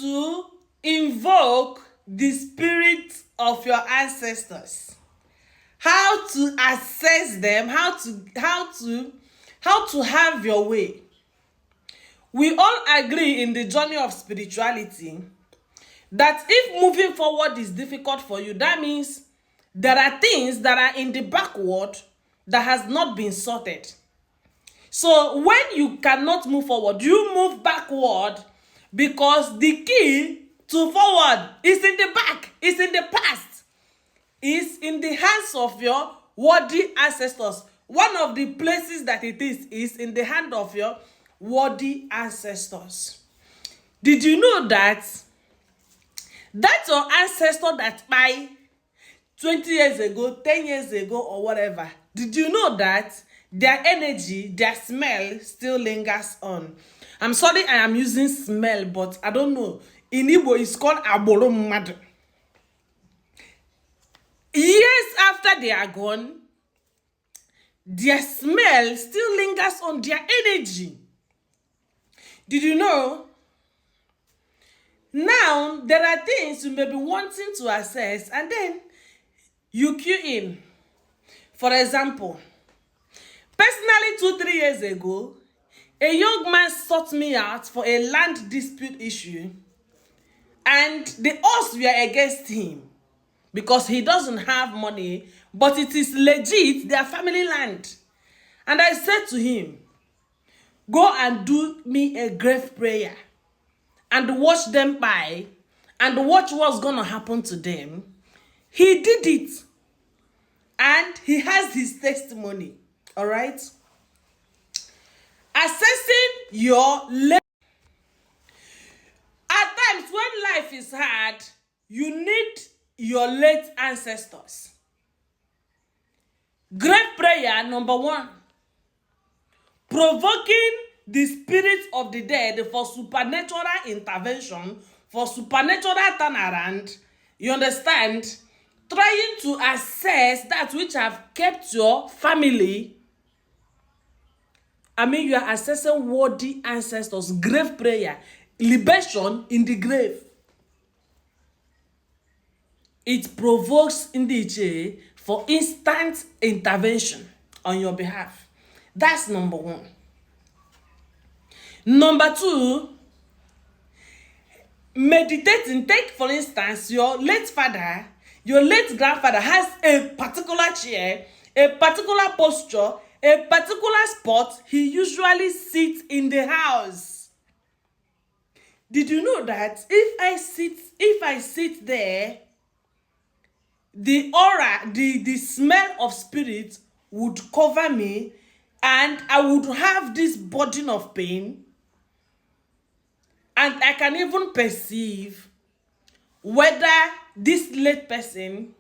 to invoke the spirit of your ancestors, how to access them, how to have your way. We all agree in the journey of spirituality that if moving forward is difficult for you, that means there are things that are in the backward that has not been sorted. So when you cannot move forward, you move backward because the key to forward is in the back, is in the past, is in the hands of your worthy ancestors. One of the places that it is in the hand of your worthy ancestors. Did you know that your ancestor that by 20 years ago, 10 years ago, or whatever, did you know that their energy, their smell still lingers on? I'm sorry I am using smell, but I don't know. In Igbo, it's called aboro mmadu. Years after they are gone, their smell still lingers on their energy. Did you know? Now, there are things you may be wanting to access, and then you queue in. For example, personally, 2-3 years ago, a young man sought me out for a land dispute issue, and the odds were against him because he doesn't have money, but it is legit, their family land. And I said to him, go and do me a grave prayer and watch them by and watch what's going to happen to them. He did it, and he has his testimony. All right? Assessing your life. At times when life is hard, you need your late ancestors. Great prayer, number 1. Provoking the spirits of the dead for supernatural intervention, for supernatural turnaround. You understand? Trying to assess that which have kept your family. I mean, you are assessing worthy ancestors. Grave prayer. Libation in the grave. It provokes indiche for instant intervention on your behalf. That's number 1. Number 2, meditating. Take, for instance, your late father, your late grandfather has a particular chair, a particular posture, a particular spot he usually sits in the house. Did you know that if I sit there, the aura, the smell of spirit would cover me, and I would have this burden of pain, and I can even perceive whether this late person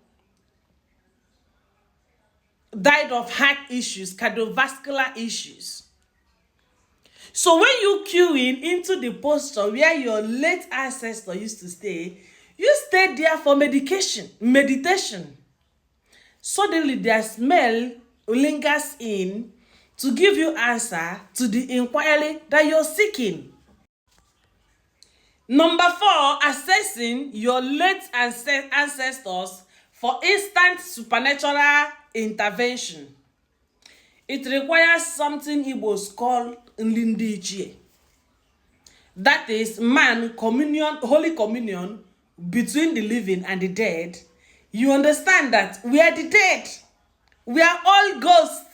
died of heart issues, cardiovascular issues. So when you queue into the posture where your late ancestor used to stay, you stay there for meditation. Suddenly their smell lingers in to give you answer to the inquiry that you're seeking. Number 4, assessing your late ancestors for instant supernatural intervention. It requires something Igbos call Nlindichie. That is communion, holy communion between the living and the dead. You understand that we are the dead. We are all ghosts.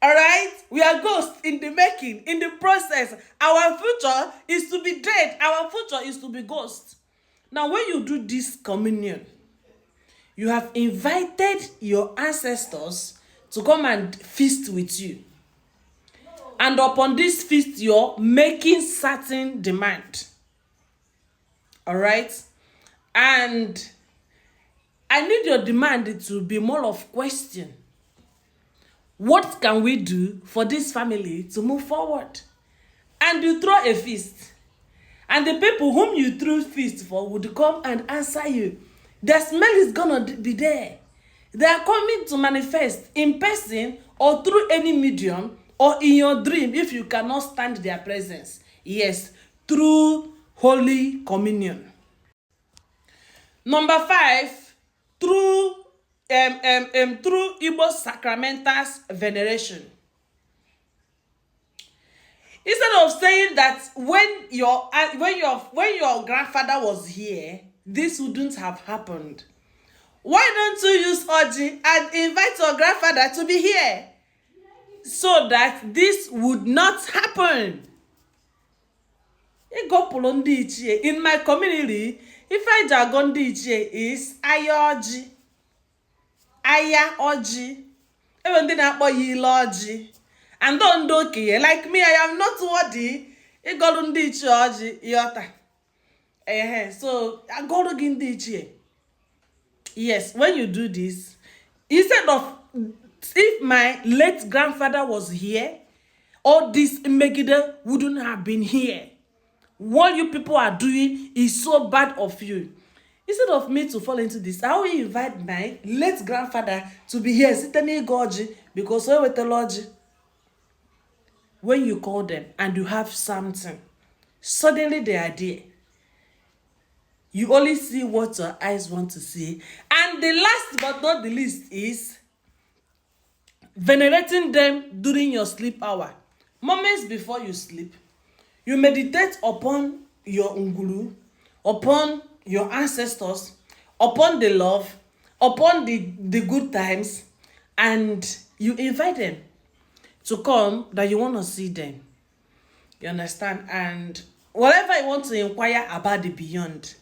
All right? We are ghosts in the making, in the process. Our future is to be dead. Our future is to be ghosts. Now, when you do this communion, you have invited your ancestors to come and feast with you. And upon this feast, you're making certain demand. All right? And I need your demand to be more of question. What can we do for this family to move forward? And you throw a feast. And the people whom you threw feast for would come and answer you. The smell is gonna be there. They are coming to manifest in person or through any medium or in your dream if you cannot stand their presence. Yes, through Holy Communion. Number 5, through Igbo sacramentals veneration. Instead of saying that when your grandfather was here, this wouldn't have happened. Why don't you use Oji and invite your grandfather to be here so that this would not happen? In my community, if I jargon DJ is Aya Oji. Aya Oji. Even then I yi Oji. And don't do okay. Like me, I am not worthy. I go to Oji Yota. So I go to DJ. Yes, when you do this, instead of if my late grandfather was here, all this Megiddo wouldn't have been here. What you people are doing is so bad of you. Instead of me to fall into this, I will invite my late grandfather to be here, sitting in Goji, because we with the Lord. When you call them and you have something, suddenly they are there. You only see what your eyes want to see. And the last but not the least is venerating them during your sleep hour. Moments before you sleep, you meditate upon your ungulu, upon your ancestors, upon the love, upon the good times, and you invite them to come that you want to see them. You understand? And whatever you want to inquire about the beyond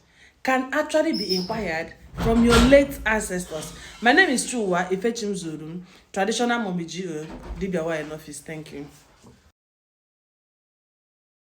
can actually be inquired from your late ancestors. My name is Chuwa Ifechim Zurun, traditional Momiji Dibiawa in office. Thank you.